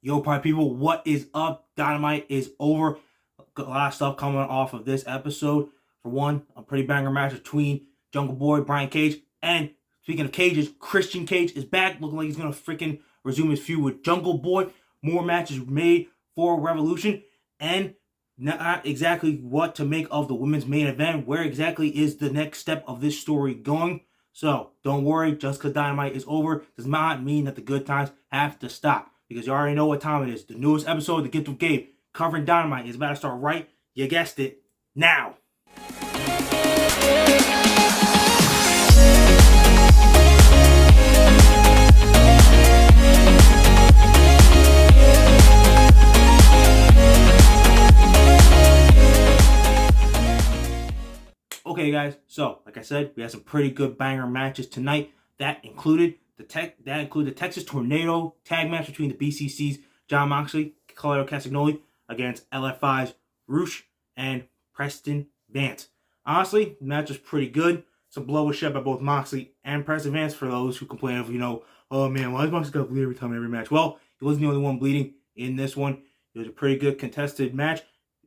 Yo, party people, what is up? Dynamite is over. A lot of stuff coming off of this episode. For one, a pretty banger match between Jungle Boy, Brian Cage, and speaking of cages, Christian Cage is back, looking like he's going to freaking resume his feud with Jungle Boy. More matches made for Revolution, and not exactly what to make of the women's main event. Where exactly is the next step of this story going? So, don't worry, just because Dynamite is over does not mean that the good times have to stop. Because you already know what time it is. The newest episode of The Gift of Gabe, covering Dynamite, is about to start right, you guessed it, now. Okay, guys, so like I said, we had some pretty good banger matches tonight. That included the Texas Tornado tag match between the BCC's Jon Moxley, Claudio Castagnoli against LFI's Roosh and Preston Vance. Honestly, the match was pretty good. Some blood was shed by both Moxley and Preston Vance for those who complain of, oh man, why is Moxley got to bleed every time in every match? Well, he wasn't the only one bleeding in this one. It was a pretty good contested match.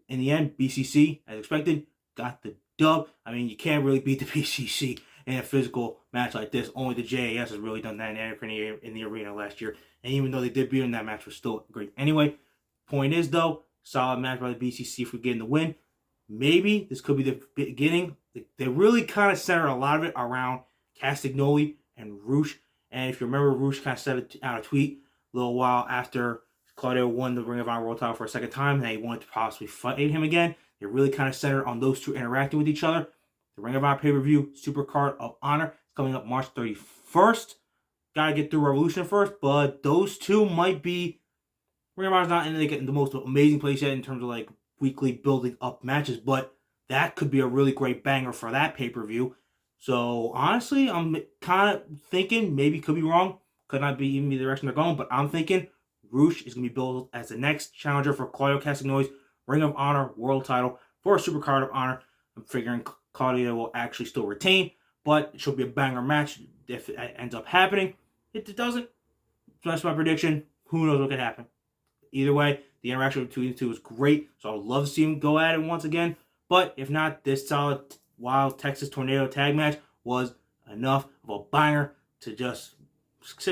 In the end, BCC, as expected, got the dub. I mean, you can't really beat the BCC in a physical match like this. Only the JAS has really done that in the arena last year. And even though they did beat him, that match was still great. Anyway, point is, though, solid match by the BCC for getting the win. Maybe this could be the beginning. They really kind of centered a lot of it around Castagnoli and Roosh. And if you remember, Roosh kind of sent out a tweet a little while after Claudio won the Ring of Honor World title for a second time, and he wanted to possibly fight him again. They really kind of centered on those two interacting with each other. The Ring of Honor pay-per-view Supercard of Honor is coming up March 31st. Gotta get through Revolution first, but those two might be... Ring of Honor's not in the most amazing place yet in terms of like weekly building up matches, but that could be a really great banger for that pay-per-view. So honestly, I'm kind of thinking, maybe could be wrong, could not be even the direction they're going, but I'm thinking Roosh is going to be billed as the next challenger for Claudio Castagnoli's Ring of Honor World title for a Supercard of Honor. I'm figuring Claudio will actually still retain, but it should be a banger match if it ends up happening. If it doesn't, that's my prediction. Who knows what could happen. Either way, the interaction between the two was great, so I would love to see them go at it once again. But if not, this solid Wild Texas Tornado tag match was enough of a banger to just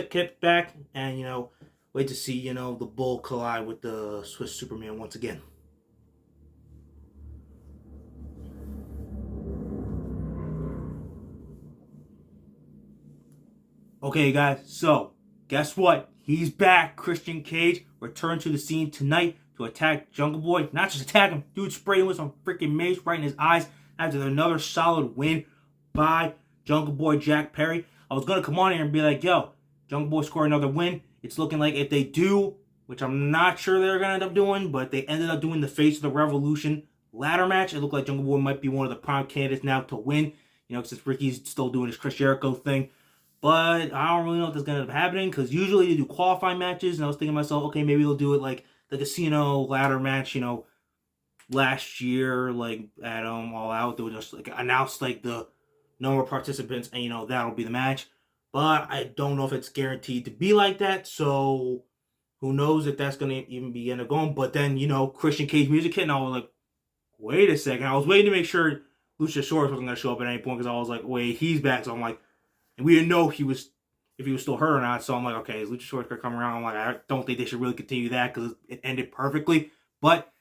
kick back and, wait to see, the Bull collide with the Swiss Superman once again. Okay, guys, so guess what? He's back. Christian Cage returned to the scene tonight to attack Jungle Boy. Not just attack him, dude sprayed him with some freaking mace right in his eyes after another solid win by Jungle Boy Jack Perry. I was going to come on here and be like, yo, Jungle Boy scored another win. It's looking like if they do, which I'm not sure they're going to end up doing, but they ended up doing the Face of the Revolution ladder match. It looked like Jungle Boy might be one of the prime candidates now to win, since Ricky's still doing his Chris Jericho thing. But I don't really know if that's going to end up happening because usually they do qualifying matches. And I was thinking to myself, okay, maybe they'll do it like the casino ladder match, last year, like at All Out. They would just like announce like the number of participants and, that'll be the match. But I don't know if it's guaranteed to be like that. So who knows if that's going to even be end up going. But then, Christian Cage music hit and I was like, wait a second. I was waiting to make sure Luchasaurus wasn't going to show up at any point because I was like, wait, he's back. So I'm like, and we didn't know if he was still hurt or not. So I'm like, okay, is Luchasaurus going to come around? I'm like, I don't think they should really continue that because it ended perfectly. But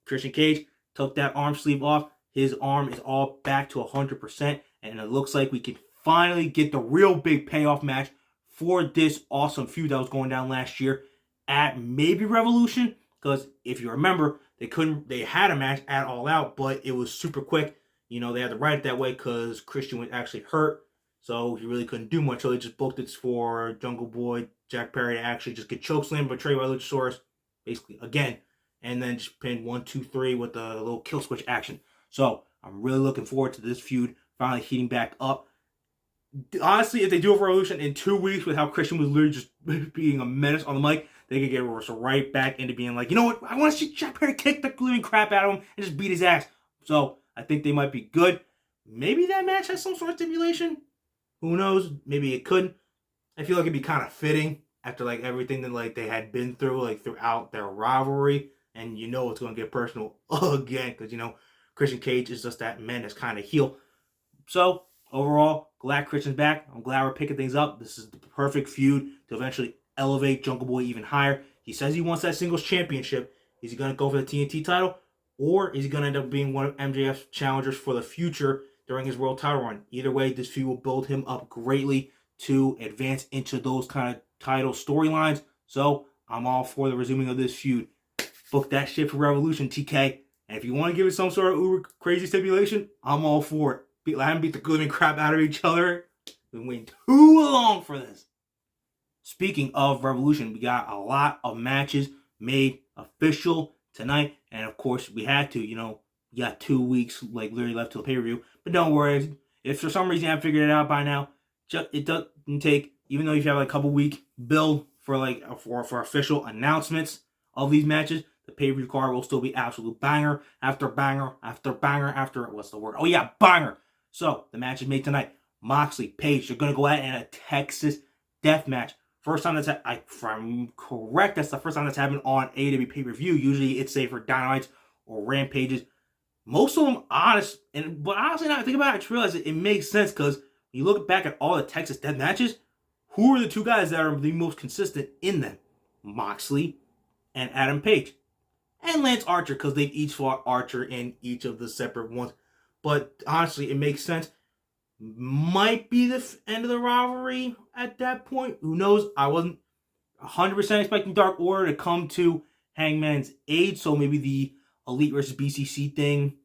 Christian Cage took that arm sleeve off. His arm is all back to 100%. And it looks like we can finally get the real big payoff match for this awesome feud that was going down last year at maybe Revolution. Because if you remember, they had a match at All Out, but it was super quick. They had to write it that way because Christian was actually hurt. So he really couldn't do much. So they just booked it for Jungle Boy, Jack Perry to actually just get chokeslammed, betrayed by Luchasaurus, basically again. And then just pinned 1, 2, 3 with a little kill switch action. So I'm really looking forward to this feud finally heating back up. Honestly, if they do a Revolution in 2 weeks with how Christian was literally just being a menace on the mic, they could get right back into being like, you know what? I want to see Jack Perry kick the living crap out of him and just beat his ass. So I think they might be good. Maybe that match has some sort of stipulation. Who knows? Maybe it could. I feel like it'd be kind of fitting after like everything that like they had been through like throughout their rivalry, and you know it's gonna get personal again because you know Christian Cage is just that man that's kind of heel. So overall, glad Christian's back. I'm glad we're picking things up. This is the perfect feud to eventually elevate Jungle Boy even higher. He says he wants that singles championship. Is he gonna go for the TNT title, or is he gonna end up being one of MJF's challengers for the future during his world title run? Either way, this feud will build him up greatly to advance into those kind of title storylines. So I'm all for the resuming of this feud. Book that shit for Revolution, TK. And if you want to give it some sort of uber crazy stipulation, I'm all for it. Let them beat the living crap out of each other. We've been waiting too long for this. Speaking of Revolution, we got a lot of matches made official tonight. And of course, we had to, we got 2 weeks like literally left till the pay-per-view. But don't worry, if for some reason you haven't figured it out by now, it doesn't take, even though you have like a couple week build for like for official announcements of these matches, the pay-per-view card will still be absolute banger after banger after banger after, what's the word? Oh yeah, banger. So the match is made tonight. Moxley, Page, they're going to go at it in a Texas death match. First time that's, if I'm correct, that's the first time that's happened on AEW pay-per-view. Usually it's, say, for Dynamites or Rampages. Most of them, but honestly, now I think about it, I just realize it makes sense because when you look back at all the Texas death matches, who are the two guys that are the most consistent in them? Moxley and Adam Page. And Lance Archer, because they've each fought Archer in each of the separate ones. But honestly, it makes sense. Might be the end of the rivalry at that point. Who knows? I wasn't 100% expecting Dark Order to come to Hangman's aid. So maybe the Elite versus BCC thing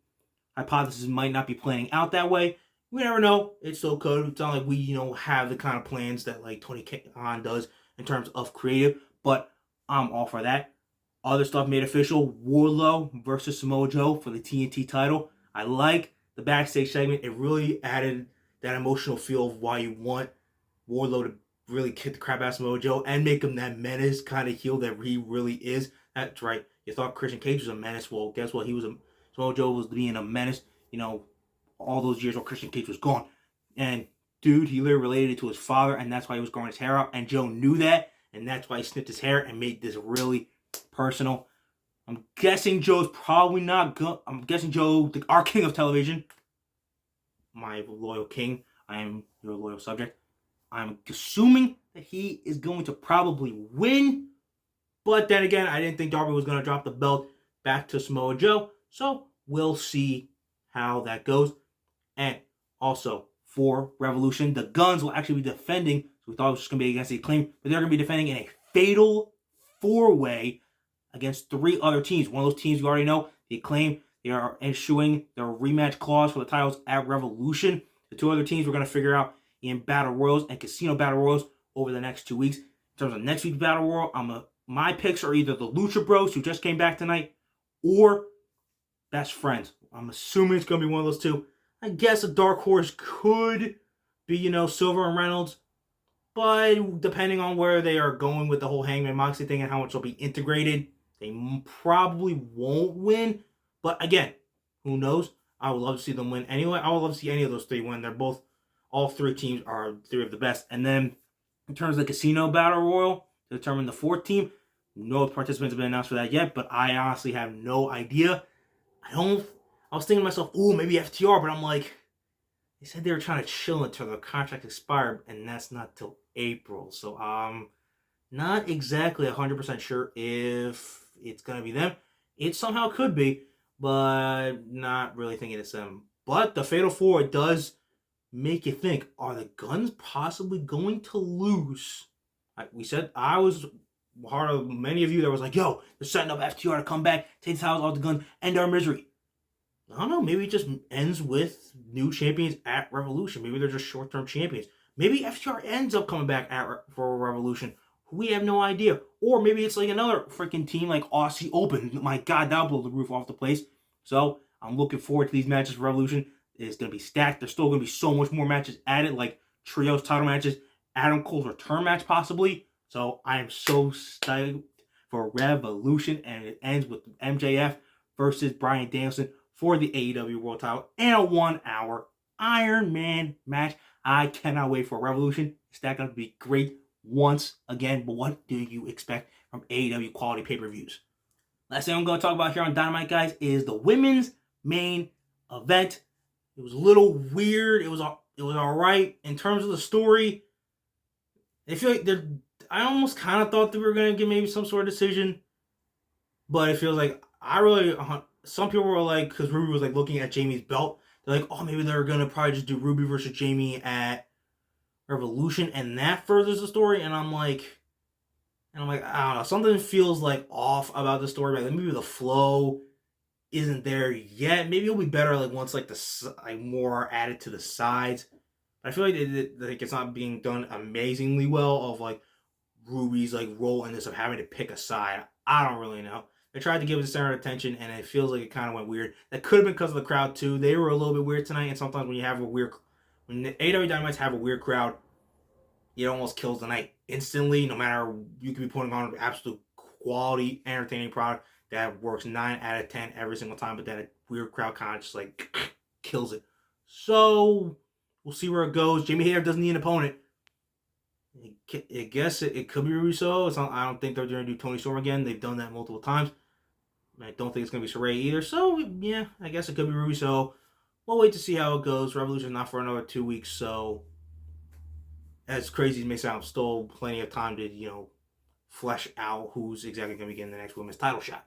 hypothesis might not be playing out that way. We never know. It still could. It's not like we, have the kind of plans that like Tony Khan does in terms of creative. But I'm all for that. Other stuff made official. Wardlow versus Samoa Joe for the TNT title. I like the backstage segment. It really added that emotional feel of why you want Wardlow to really kick the crap out of Samoa Joe and make him that menace kind of heel that he really is. That's right. You thought Christian Cage was a menace. Well, guess what? Samoa Joe was being a menace, all those years while Christian Cage was gone. And dude, he literally related it to his father, and that's why he was growing his hair out. And Joe knew that, and that's why he snipped his hair and made this really personal. I'm guessing Joe's probably not good. I'm guessing Joe, our king of television, my loyal king, I am your loyal subject. I'm assuming that he is going to probably win. But then again, I didn't think Darby was going to drop the belt back to Samoa Joe. So we'll see how that goes. And also, for Revolution, the Guns will actually be defending. So we thought it was just going to be against the Acclaim. But they're going to be defending in a fatal 4-way against 3 other teams. One of those teams you already know, the Acclaim. They are issuing their rematch clause for the titles at Revolution. The 2 other teams we're going to figure out in Battle Royals and Casino Battle Royals over the next 2 weeks. In terms of next week's Battle Royal, my picks are either the Lucha Bros, who just came back tonight, or Best Friends. I'm assuming it's going to be one of those 2. I guess a dark horse could be, Silver and Reynolds. But depending on where they are going with the whole Hangman Moxley thing and how much will be integrated, they probably won't win. But again, who knows? I would love to see them win anyway. I would love to see any of those 3 win. All 3 teams are 3 of the best. And then in terms of the Casino Battle Royal, to determine the 4th team, no participants have been announced for that yet, but I honestly have no idea. I was thinking to myself, maybe FTR, but I'm like, they said they were trying to chill until the contract expired, and that's not till April. So not exactly 100% sure if it's going to be them. It somehow could be, but not really thinking it's them. But the Fatal 4 does make you think, are the Guns possibly going to lose? Like we said, I was part of many of you that was like, yo, they're setting up FTR to come back, take the titles off the Guns, end our misery. I don't know, maybe it just ends with new champions at Revolution. Maybe they're just short-term champions. Maybe FTR ends up coming back for Revolution. We have no idea. Or maybe it's like another freaking team like Aussie Open. My God, that'll blow the roof off the place. So I'm looking forward to these matches for Revolution. It's going to be stacked. There's still going to be so much more matches added, like trios title matches, Adam Cole's return match possibly. So I am so stoked for Revolution. And it ends with MJF versus Bryan Danielson for the AEW World Title and a 1-hour Iron Man match. I cannot wait for Revolution. It's that going to be great. once again. But what do you expect from AEW quality pay-per-views? Last thing I'm going to talk about here on Dynamite, guys, is the women's main event. It was a little weird. It was all right in terms of the story. I feel like I almost kind of thought they were going to get maybe some sort of decision, but it feels like some people were like, because Ruby was like looking at Jamie's belt, they're like, oh, maybe they're going to probably just do Ruby versus Jamie at Revolution, and that furthers the story. And I'm like, I don't know, something feels like off about the story. Like maybe the flow isn't there yet. Maybe it'll be better like once like more added to the sides. But I feel like it's not being done amazingly well. Of like Ruby's like role in this of having to pick a side. I don't really know. They tried to give it the center of attention, and it feels like it kind of went weird. That could have been because of the crowd too. They were a little bit weird tonight, and sometimes when the AEW Dynamites have a weird crowd, it almost kills the night instantly. No matter, you could be putting on an absolute quality, entertaining product that works 9 out of 10 every single time, but then a weird crowd kind of just like kills it. So we'll see where it goes. Jamie Hayter doesn't need an opponent. I guess it could be Russo. I don't think they're going to do Toni Storm again. They've done that multiple times. I don't think it's going to be Saray either. So yeah, I guess it could be Russo. We'll wait to see how it goes. Revolution's not for another 2 weeks, so as crazy as it may sound, still plenty of time to, flesh out who's exactly going to be getting the next women's title shot.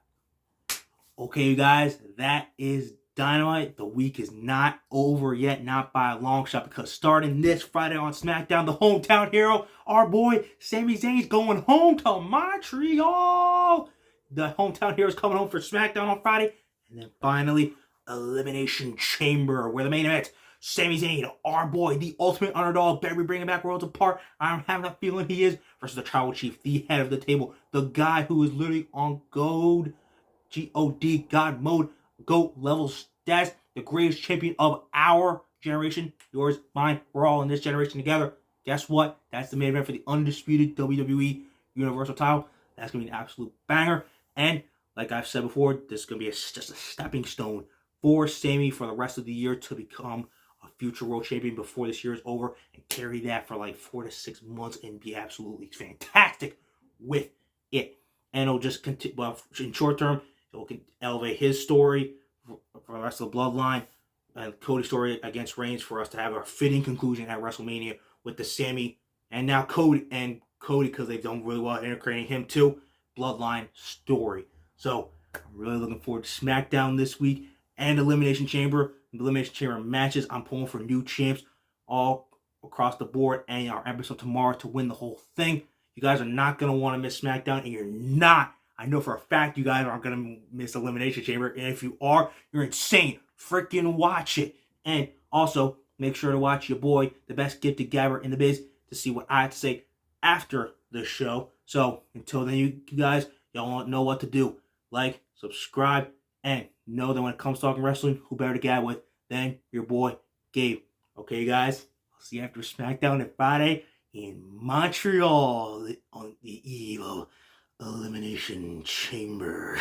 Okay, you guys, that is Dynamite. The week is not over yet, not by a long shot, because starting this Friday on SmackDown, the hometown hero, our boy Sami Zayn's going home to Montreal. The hometown hero is coming home for SmackDown on Friday. And then finally, Elimination Chamber, where the main event, Sami Zayn, our boy, the ultimate underdog, better be bringing back Worlds Apart. I'm having that feeling he is, versus the Tribal Chief, the head of the table, the guy who is literally on GOAT, G-O-D, God mode, GOAT level stats, the greatest champion of our generation, yours, mine, we're all in this generation together. Guess what? That's the main event for the undisputed WWE Universal title. That's going to be an absolute banger. And like I've said before, this is going to be just a stepping stone for Sami for the rest of the year to become a future world champion before this year is over, and carry that for like 4 to 6 months and be absolutely fantastic with it. And it'll just continue, well, in short term, it'll elevate his story for the rest of the bloodline, and Cody's story against Reigns, for us to have a fitting conclusion at WrestleMania with the Sami and now Cody, because they've done really well integrating him too, bloodline story. So I'm really looking forward to SmackDown this week and Elimination Chamber. The Elimination Chamber matches, I'm pulling for new champs all across the board, and our episode tomorrow to win the whole thing. You guys are not going to want to miss SmackDown, and you're not. I know for a fact you guys aren't going to miss Elimination Chamber, and if you are, you're insane. Freaking watch it. And also, make sure to watch your boy, the best gifted gabber in the biz, to see what I have to say after the show. So, until then, you guys, y'all know what to do. Like, subscribe, and know that when it comes to talking wrestling, who better to gab with than your boy, Gabe. Okay, guys? I'll see you after SmackDown on Friday in Montreal on the eve of Elimination Chamber.